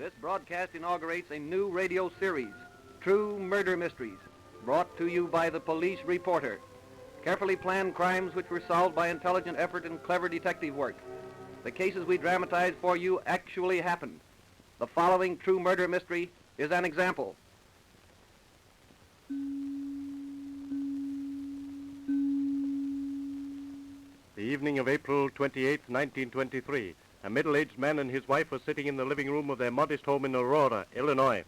This broadcast inaugurates a new radio series, True Murder Mysteries, brought to you by the police reporter. Carefully planned crimes which were solved by intelligent effort and clever detective work. The cases we dramatize for you actually happened. The following True Murder Mystery is an example. The evening of April 28, 1923, a middle-aged man and his wife were sitting in the living room of their modest home in Aurora, Illinois.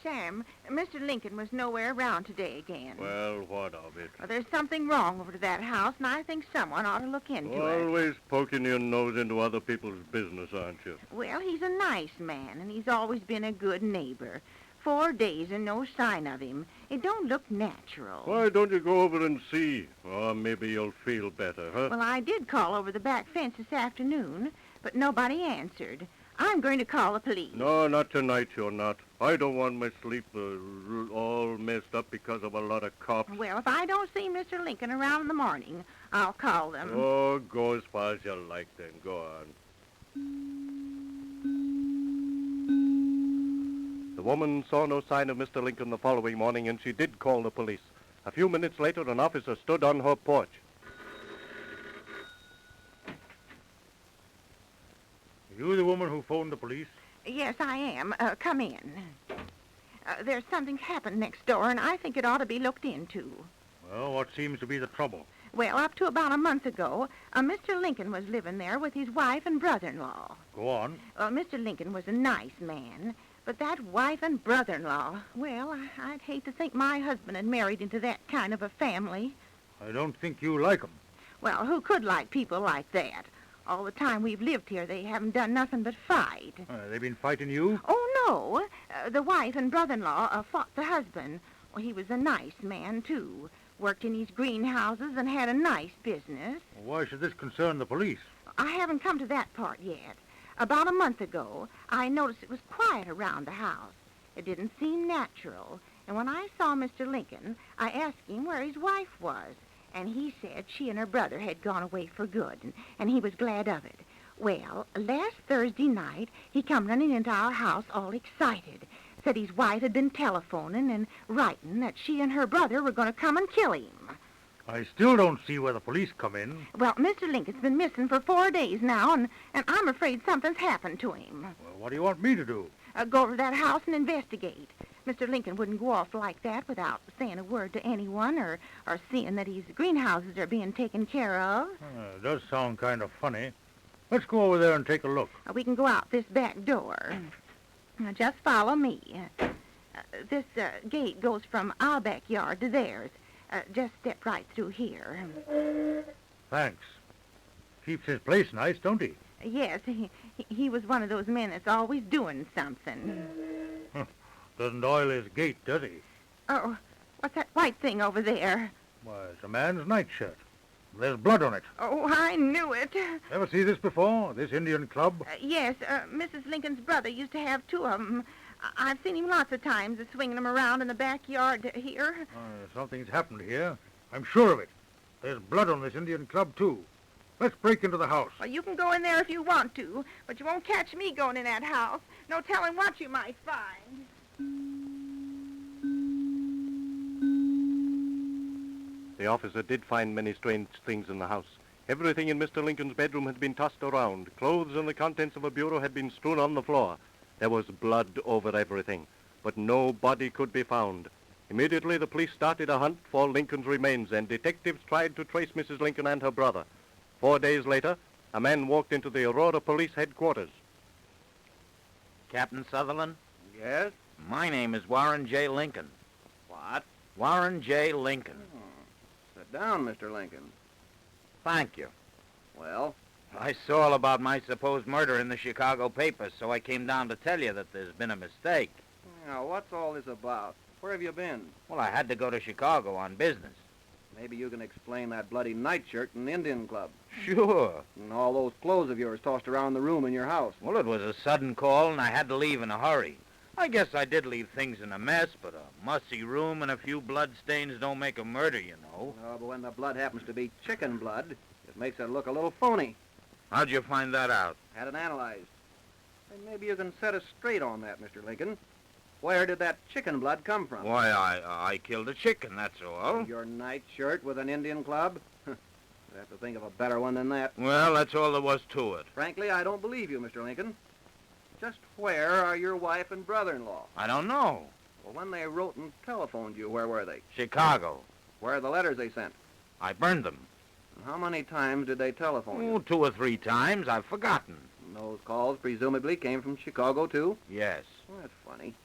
Sam, Mr. Lincoln was nowhere around today again. Well, what of it? Well, there's something wrong over to that house, and I think someone ought to look into it. Always poking your nose into other people's business, aren't you? Well, he's a nice man, and he's always been a good neighbor. 4 days and no sign of him. It don't look natural. Why don't you go over and see? Or maybe you'll feel better, huh? Well, I did call over the back fence this afternoon, but nobody answered. I'm going to call the police. No, not tonight, you're not. I don't want my sleep all messed up because of a lot of cops. Well, if I don't see Mr. Lincoln around in the morning, I'll call them. Oh, go as far as you like then. Go on. The woman saw no sign of Mr. Lincoln the following morning, and she did call the police. A few minutes later, an officer stood on her porch. You the woman who phoned the police? Yes, I am. Come in. There's something happened next door, and I think it ought to be looked into. Well, what seems to be the trouble? Well, up to about a month ago, Mr. Lincoln was living there with his wife and brother-in-law. Go on. Well, Mr. Lincoln was a nice man, but that wife and brother-in-law, well, I'd hate to think my husband had married into that kind of a family. I don't think you like 'em. Well, who could like people like that? All the time we've lived here, they haven't done nothing but fight. They been fighting you? Oh, no. The wife and brother-in-law fought the husband. Well, he was a nice man, too. Worked in his greenhouses and had a nice business. Why should this concern the police? I haven't come to that part yet. About a month ago, I noticed it was quiet around the house. It didn't seem natural. And when I saw Mr. Lincoln, I asked him where his wife was. And he said she and her brother had gone away for good, and he was glad of it. Well, last Thursday night, he come running into our house all excited. Said his wife had been telephoning and writing that she and her brother were going to come and kill him. I still don't see where the police come in. Well, Mr. Lincoln's been missing for 4 days now, and I'm afraid something's happened to him. Well, what do you want me to do? Go over to that house and investigate. Mr. Lincoln wouldn't go off like that without saying a word to anyone or seeing that his greenhouses are being taken care of. It does sound kind of funny. Let's go over there and take a look. We can go out this back door. Now, just follow me. This gate goes from our backyard to theirs. Just step right through here. Thanks. Keeps his place nice, don't he? Yes, he was one of those men that's always doing something. Doesn't oil his gate, does he? Oh, what's that white thing over there? Why, it's a man's nightshirt. There's blood on it. Oh, I knew it. Ever see this before, this Indian club? Yes, Mrs. Lincoln's brother used to have 2 of them. I've seen him lots of times swinging them around in the backyard here. Something's happened here. I'm sure of it. There's blood on this Indian club, too. Let's break into the house. Well, you can go in there if you want to, but you won't catch me going in that house. No telling what you might find. The officer did find many strange things in the house. Everything in Mr. Lincoln's bedroom had been tossed around. Clothes and the contents of a bureau had been strewn on the floor. There was blood over everything, but no body could be found. Immediately, the police started a hunt for Lincoln's remains, and detectives tried to trace Mrs. Lincoln and her brother. 4 days later, a man walked into the Aurora Police headquarters. Captain Sutherland? Yes? My name is Warren J. Lincoln. What? Warren J. Lincoln. Sit down, Mr. Lincoln. Thank you. Well? I saw all about my supposed murder in the Chicago papers, so I came down to tell you that there's been a mistake. Now, what's all this about? Where have you been? Well, I had to go to Chicago on business. Maybe you can explain that bloody nightshirt in the Indian Club. Sure. And all those clothes of yours tossed around the room in your house. Well, it was a sudden call, and I had to leave in a hurry. I guess I did leave things in a mess, but a mussy room and a few blood stains don't make a murder, you know. Oh, but when the blood happens to be chicken blood, it makes it look a little phony. How'd you find that out? Had it analyzed. And maybe you can set us straight on that, Mr. Lincoln. Where did that chicken blood come from? Why, I killed a chicken, that's all. Your nightshirt with an Indian club? I'd have to think of a better one than that. Well, that's all there was to it. Frankly, I don't believe you, Mr. Lincoln. Just where are your wife and brother-in-law? I don't know. Well, when they wrote and telephoned you, where were they? Chicago. Where are the letters they sent? I burned them. And how many times did they telephone Oh, you? 2 or 3 times. I've forgotten. And those calls presumably came from Chicago, too? Yes. Well, that's funny.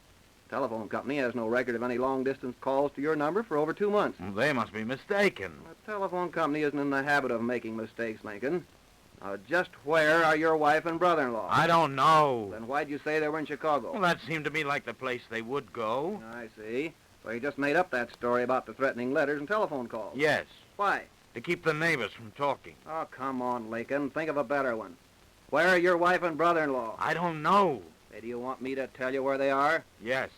The telephone company has no record of any long-distance calls to your number for over 2 months. Well, they must be mistaken. The telephone company isn't in the habit of making mistakes, Lincoln. Now, just where are your wife and brother-in-law? I don't know. Then why'd you say they were in Chicago? Well, that seemed to me like the place they would go. I see. So you just made up that story about the threatening letters and telephone calls. Yes. Why? To keep the neighbors from talking. Oh, come on, Lincoln. Think of a better one. Where are your wife and brother-in-law? I don't know. Say, do you want me to tell you where they are? Yes.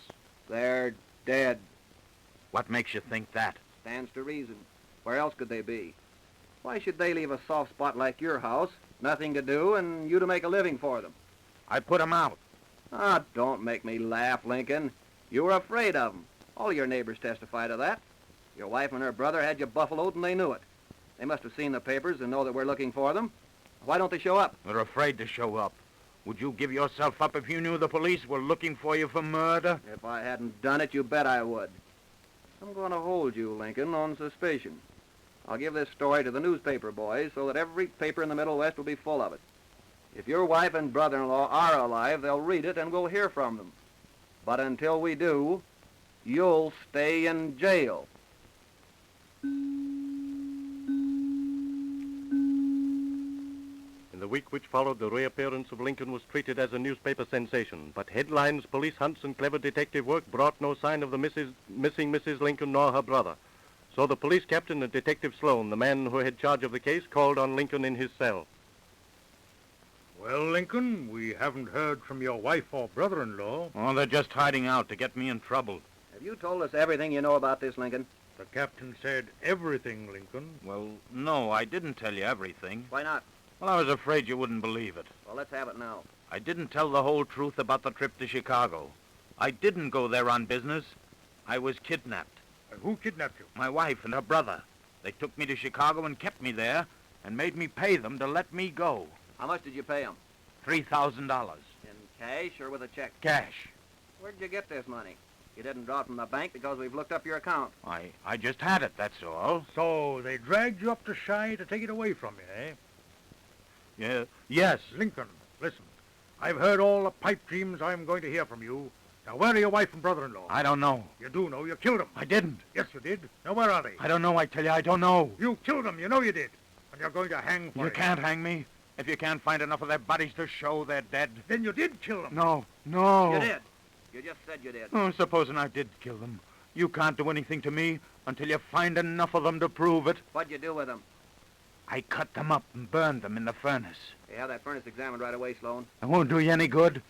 They're dead. What makes you think that? Stands to reason. Where else could they be? Why should they leave a soft spot like your house, nothing to do, and you to make a living for them? I put 'em out. Ah, don't make me laugh, Lincoln. You were afraid of them. All your neighbors testify to that. Your wife and her brother had you buffaloed, and they knew it. They must have seen the papers and know that we're looking for them. Why don't they show up? They're afraid to show up. Would you give yourself up if you knew the police were looking for you for murder? If I hadn't done it, you bet I would. I'm going to hold you, Lincoln, on suspicion. I'll give this story to the newspaper boys so that every paper in the Middle West will be full of it. If your wife and brother-in-law are alive, they'll read it and we'll hear from them. But until we do, you'll stay in jail. In the week which followed, the reappearance of Lincoln was treated as a newspaper sensation, but headlines, police hunts, and clever detective work brought no sign of the missing Mrs. Lincoln nor her brother. So the police captain and Detective Sloan, the man who had charge of the case, called on Lincoln in his cell. Well, Lincoln, we haven't heard from your wife or brother-in-law. Oh, they're just hiding out to get me in trouble. Have you told us everything you know about this, Lincoln? The captain said everything, Lincoln. Well, no, I didn't tell you everything. Why not? Well, I was afraid you wouldn't believe it. Well, let's have it now. I didn't tell the whole truth about the trip to Chicago. I didn't go there on business. I was kidnapped. And who kidnapped you? My wife and her brother. They took me to Chicago and kept me there and made me pay them to let me go. How much did you pay them? $3,000. In cash or with a check? Cash. Where'd you get this money? You didn't draw it from the bank because we've looked up your account. I just had it, that's all. So they dragged you up to Chi to take it away from you, eh? Yeah. Yes. Lincoln, listen. I've heard all the pipe dreams I'm going to hear from you. Now, where are your wife and brother-in-law? I don't know. You do know. You killed them. I didn't. Yes, you did. Now, where are they? I don't know, I tell you, I don't know. You killed them. You know you did. And you're going to hang for You it. can't hang me. If you can't find enough of their bodies to show they're dead. Then you did kill them. No. You did. You just said you did. Oh, supposing I did kill them. You can't do anything to me until you find enough of them to prove it. What'd you do with them? I cut them up and burned them in the furnace. You have that furnace examined right away, Sloan. It won't do you any good.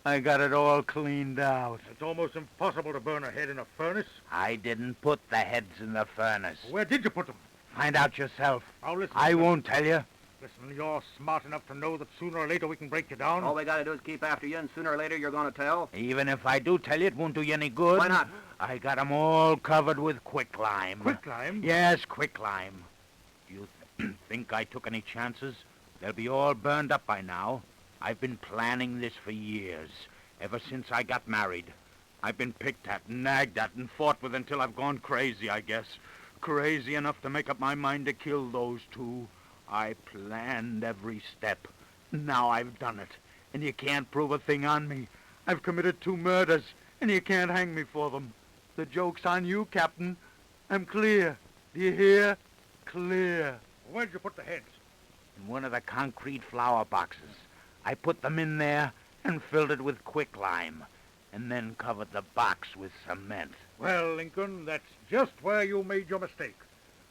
I got it all cleaned out. It's almost impossible to burn a head in a furnace. I didn't put the heads in the furnace. Where did you put them? Find out yourself. Now, listen. I won't tell you. Listen, you're smart enough to know that sooner or later we can break you down. All we gotta do is keep after you, and sooner or later you're gonna tell. Even if I do tell you, it won't do you any good. Why not? I got 'em all covered with quicklime. Quicklime? Yes, quicklime. You think I took any chances? They'll be all burned up by now. I've been planning this for years, ever since I got married. I've been picked at, nagged at, and fought with until I've gone crazy, I guess. Crazy enough to make up my mind to kill those two. I planned every step. Now I've done it, and you can't prove a thing on me. I've committed 2 murders, and you can't hang me for them. The joke's on you, Captain. I'm clear. Do you hear? Clear. Where'd you put the heads? In one of the concrete flower boxes. I put them in there and filled it with quicklime, and then covered the box with cement. Well, Lincoln, that's just where you made your mistake.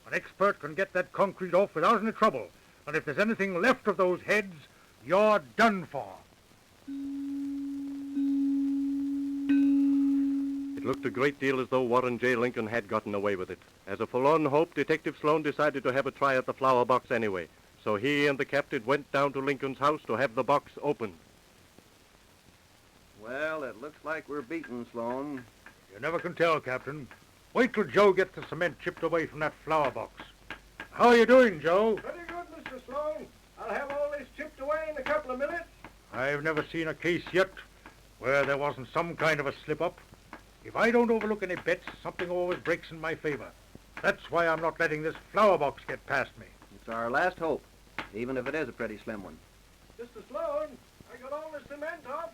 An expert can get that concrete off without any trouble. And if there's anything left of those heads, you're done for. It looked a great deal as though Warren J. Lincoln had gotten away with it. As a forlorn hope, Detective Sloan decided to have a try at the flower box anyway. So he and the captain went down to Lincoln's house to have the box opened. Well, it looks like we're beaten, Sloan. You never can tell, Captain. Wait till Joe gets the cement chipped away from that flower box. How are you doing, Joe? Pretty good, Mr. Sloan. I'll have all this chipped away in a couple of minutes. I've never seen a case yet where there wasn't some kind of a slip-up. If I don't overlook any bets, something always breaks in my favor. That's why I'm not letting this flower box get past me. It's our last hope, even if it is a pretty slim one. Mr. Sloan, I got all the cement off.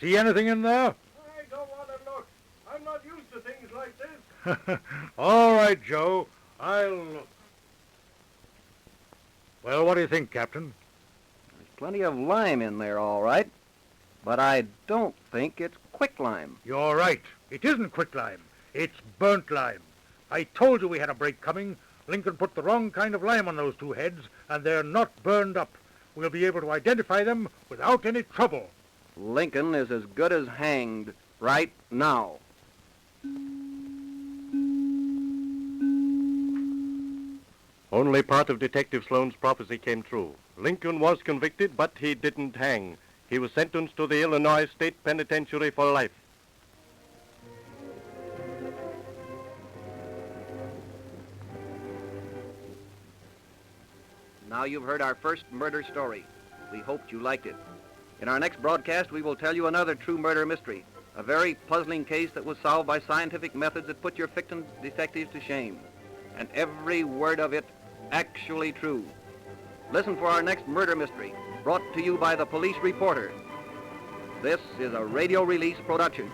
See anything in there? I don't want to look. I'm not used to things like this. All right, Joe. I'll look. Well, what do you think, Captain? There's plenty of lime in there, all right. But I don't think it's quicklime. You're right. It isn't quicklime. It's burnt lime. I told you we had a break coming. Lincoln put the wrong kind of lime on those two heads, and they're not burned up. We'll be able to identify them without any trouble. Lincoln is as good as hanged right now. Only part of Detective Sloan's prophecy came true. Lincoln was convicted, but he didn't hang. He was sentenced to the Illinois State Penitentiary for life. Now you've heard our first murder story. We hoped you liked it. In our next broadcast, we will tell you another true murder mystery, a very puzzling case that was solved by scientific methods that put your fiction detectives to shame. And every word of it actually true. Listen for our next murder mystery, brought to you by the police reporter. This is a radio release production.